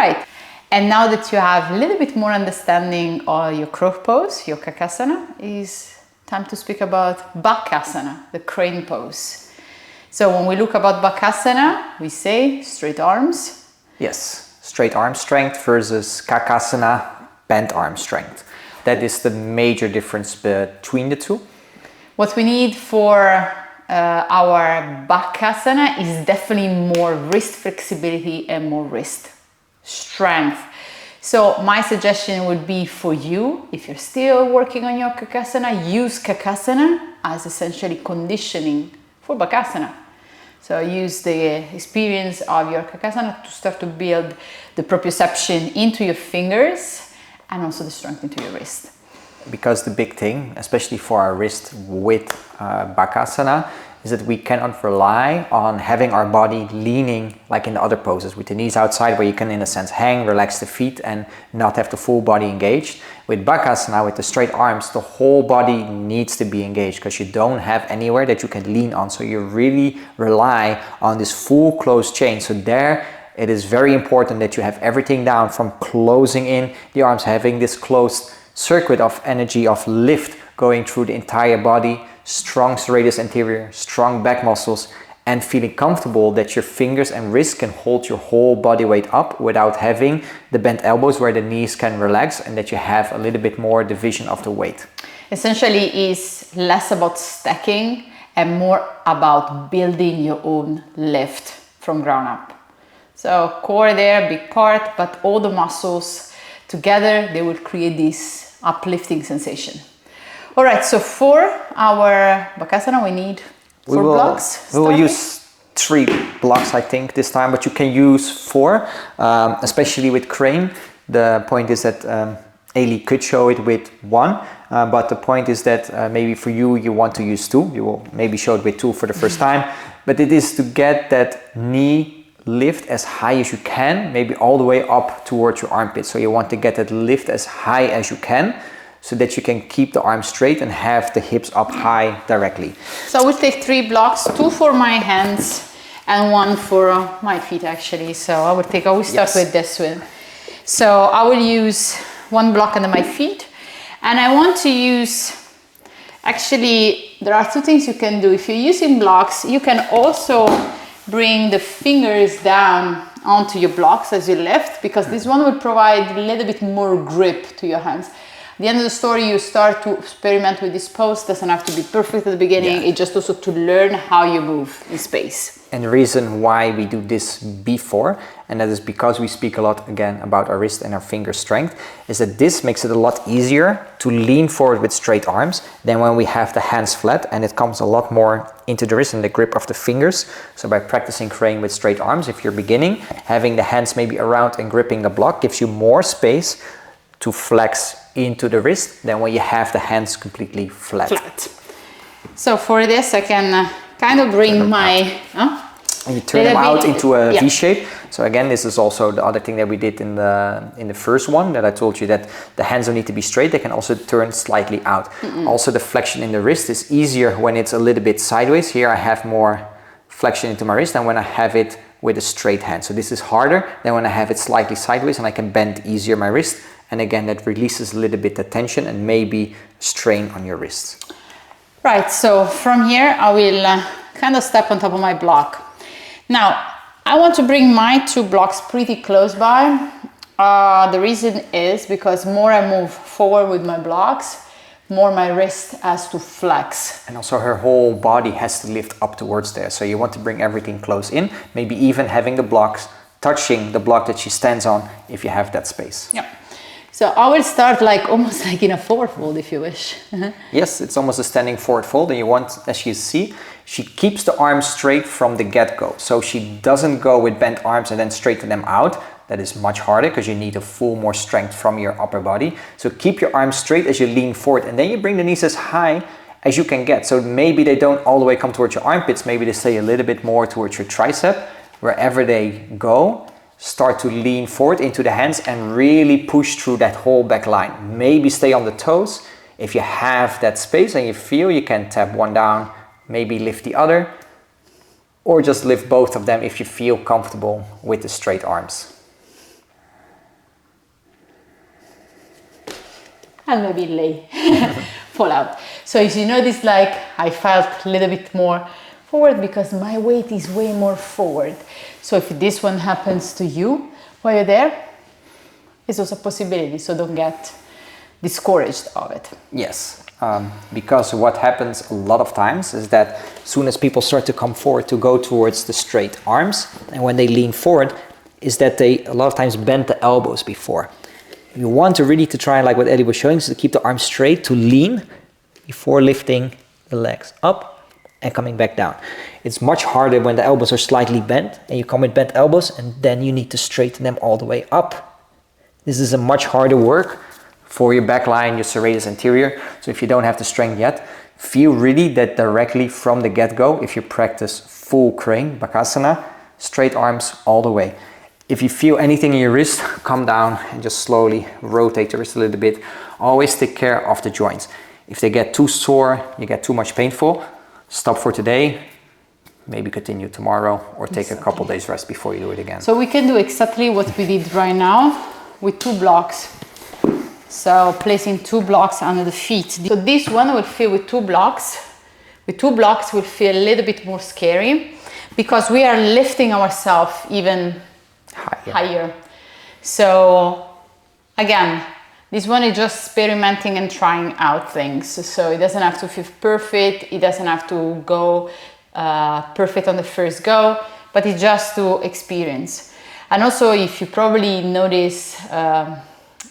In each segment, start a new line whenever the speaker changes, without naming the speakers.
right. And now that you have a little bit more understanding of your crow pose, your Bakasana, is time to speak about Bakasana, the crane pose. So when we look about Bakasana, we say straight arms.
Yes, straight arm strength versus Bakasana, bent arm strength. That is the major difference between the two.
What we need for our Bakasana is definitely more wrist flexibility and more wrist strength. So my suggestion would be for you, if you're still working on your Bakasana, use Bakasana as essentially conditioning for Bakasana. So use the experience of your Bakasana to start to build the proprioception into your fingers and also the strength into your wrist.
Because the big thing, especially for our wrist with Bakasana, is that we cannot rely on having our body leaning like in the other poses with the knees outside, where you can in a sense hang, relax the feet and not have the full body engaged. With Bakasana, with the straight arms, the whole body needs to be engaged because you don't have anywhere that you can lean on. So you really rely on this full closed chain. So there it is very important that you have everything down from closing in the arms, having this closed circuit of energy, of lift going through the entire body, strong serratus anterior, strong back muscles, and feeling comfortable that your fingers and wrists can hold your whole body weight up without having the bent elbows where the knees can relax, and that you have a little bit more division of the weight.
Essentially is less about stacking and more about building your own lift from ground up. So core there, big part, but all the muscles together, they will create this uplifting sensation. All right, so for our Bakasana, we need four blocks.
We will use 3 blocks, I think, this time, but you can use 4, especially with crane. The point is that Ailey could show it with 1, but the point is that maybe for you, you want to use 2. You will maybe show it with 2 for the first time, but it is to get that knee lift as high as you can, maybe all the way up towards your armpit. So you want to get that lift as high as you can, so that you can keep the arms straight and have the hips up high directly.
So I will take 3 blocks, 2 for my hands and 1 for my feet actually. So I will start with this one. So I will use 1 block under my feet, and I want to use, actually there are 2 things you can do. If you're using blocks, you can also bring the fingers down onto your blocks as you lift, because this one will provide a little bit more grip to your hands. At the end of the story, you start to experiment with this pose. Doesn't have to be perfect at the beginning. It's just also to learn how you move in space.
And the reason why we do this before, and that is because we speak a lot again about our wrist and our finger strength, is that this makes it a lot easier to lean forward with straight arms than when we have the hands flat, and it comes a lot more into the wrist and the grip of the fingers. So by practicing crane with straight arms, if you're beginning, having the hands maybe around and gripping a block gives you more space to flex into the wrist than when you have the hands completely flat.
So for this, I can kind of bring my...
And you turn them out into a V shape. So again, this is also the other thing that we did in the first one, that I told you that the hands don't need to be straight, they can also turn slightly out. Also the flexion in the wrist is easier when it's a little bit sideways. Here I have more flexion into my wrist than when I have it with a straight hand. So this is harder than when I have it slightly sideways, and I can bend easier my wrist. And again, that releases a little bit the tension and maybe strain on your wrist.
Right, so from here, I will kind of step on top of my block. Now, I want to bring my 2 blocks pretty close by. The reason is because more I move forward with my blocks, more my wrist has to flex.
And also her whole body has to lift up towards there. So you want to bring everything close in, maybe even having the blocks touching the block that she stands on if you have that space.
Yeah. So I will start almost like in a forward fold, if you wish.
Yes, it's almost a standing forward fold, and you want, as you see, she keeps the arms straight from the get-go. So she doesn't go with bent arms and then straighten them out. That is much harder because you need a full more strength from your upper body. So keep your arms straight as you lean forward, and then you bring the knees as high as you can get. So maybe they don't all the way come towards your armpits, maybe they stay a little bit more towards your tricep. Wherever they go, start to lean forward into the hands and really push through that whole back line. Maybe stay on the toes. If you have that space and you feel, you can tap one down, maybe lift the other, or just lift both of them if you feel comfortable with the straight arms.
and maybe lay, fall out. So as you notice, like I felt a little bit more forward because my weight is way more forward. So if this one happens to you while you're there, it's also a possibility, so don't get discouraged of it.
Yes, because what happens a lot of times is that as soon as people start to come forward to go towards the straight arms, and when they lean forward, is that they a lot of times bend the elbows before. You want to really to try, like what Eddie was showing, is to keep the arms straight, to lean before lifting the legs up and coming back down. It's much harder when the elbows are slightly bent and you come with bent elbows and then you need to straighten them all the way up. This is a much harder work for your back line, your serratus anterior. So if you don't have the strength yet, feel really that directly from the get-go, if you practice full crane, Bakasana, straight arms all the way. If you feel anything in your wrist, come down and just slowly rotate the wrist a little bit. Always take care of the joints. If they get too sore, you get too much painful, stop for today, maybe continue tomorrow, or take a couple days rest before you do it again.
So we can do exactly what we did right now with 2 blocks. So placing 2 blocks under the feet. So this one will feel with 2 blocks. With 2 blocks will feel a little bit more scary because we are lifting ourselves even higher. So again, this one is just experimenting and trying out things. So it doesn't have to feel perfect. It doesn't have to go perfect on the first go, but it's just to experience. And also, if you probably notice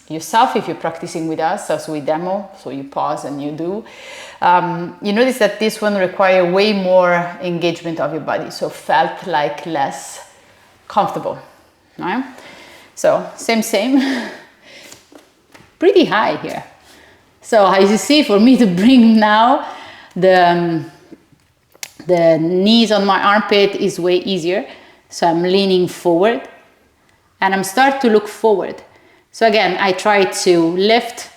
yourself, if you're practicing with us, as we demo, so you pause and you do, you notice that this one requires way more engagement of your body, so felt like less comfortable, right? So same, pretty high here. So as you see, for me to bring now the knees on my armpit is way easier. So I'm leaning forward and I'm start to look forward. So again, I try to lift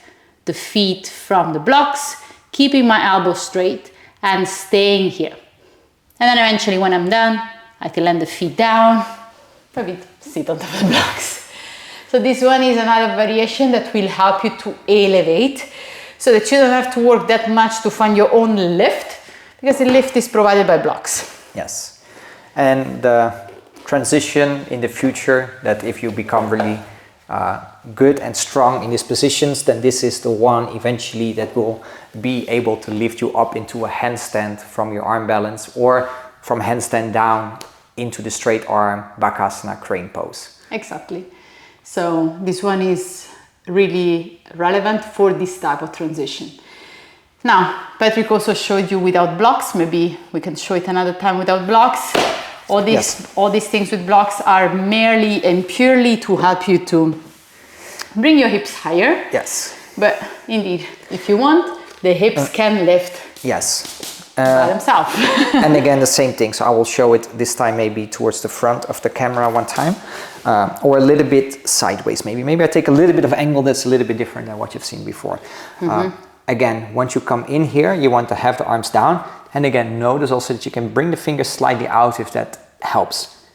the feet from the blocks, keeping my elbows straight and staying here. And then eventually when I'm done, I can land the feet down, maybe sit on top of the blocks. So this one is another variation that will help you to elevate so that you don't have to work that much to find your own lift, because the lift is provided by blocks.
Yes. And the transition in the future, that if you become really good and strong in these positions, then this is the one eventually that will be able to lift you up into a handstand from your arm balance, or from handstand down into the straight arm Bakasana crane pose.
Exactly. So this one is really relevant for this type of transition. Now, Patrick also showed you without blocks. Maybe we can show it another time without blocks. All these things with blocks are merely and purely to help you to bring your hips higher.
Yes.
But indeed, if you want, the hips can lift.
Yes.
By themselves.
And again, the same thing. So I will show it this time maybe towards the front of the camera one time, or a little bit sideways. Maybe I take a little bit of angle that's a little bit different than what you've seen before. Again, once you come in here, you want to have the arms down. And again, notice also that you can bring the fingers slightly out if that helps.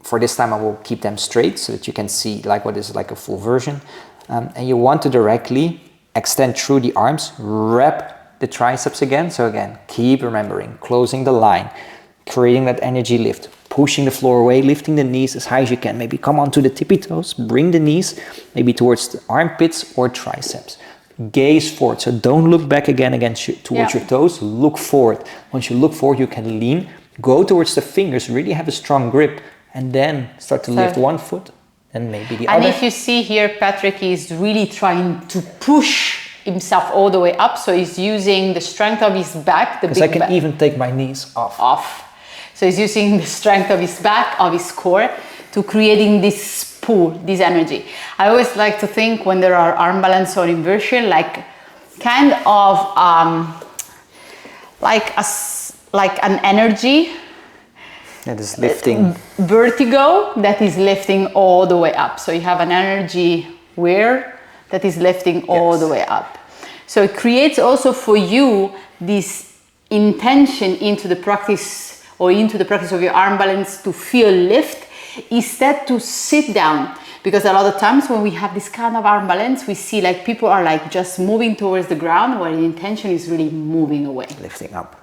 For this time, I will keep them straight so that you can see like what is like a full version. And you want to directly extend through the arms, wrap the triceps again. So again, keep remembering, closing the line, creating that energy lift, pushing the floor away, lifting the knees as high as you can. Maybe come onto the tippy toes, bring the knees maybe towards the armpits or triceps. Gaze forward, so don't look back again towards your toes, look forward. Once you look forward, you can lean, go towards the fingers, really have a strong grip, and then start to lift one foot and maybe the other.
And if you see here, Patrick is really trying to push himself all the way up, so he's using the strength of his back, the big back.
Because I can even take my knees off.
So he's using the strength of his back, of his core, to creating this pull, this energy. I always like to think when there are arm balance or inversion, like kind of like an energy
that is lifting,
vertigo that is lifting all the way up. So you have an energy where that is lifting all the way up. So it creates also for you this intention into the practice, or into the practice of your arm balance, to feel lift, instead to sit down. Because a lot of times when we have this kind of arm balance, we see like people are like just moving towards the ground while the intention is really moving away.
Lifting up.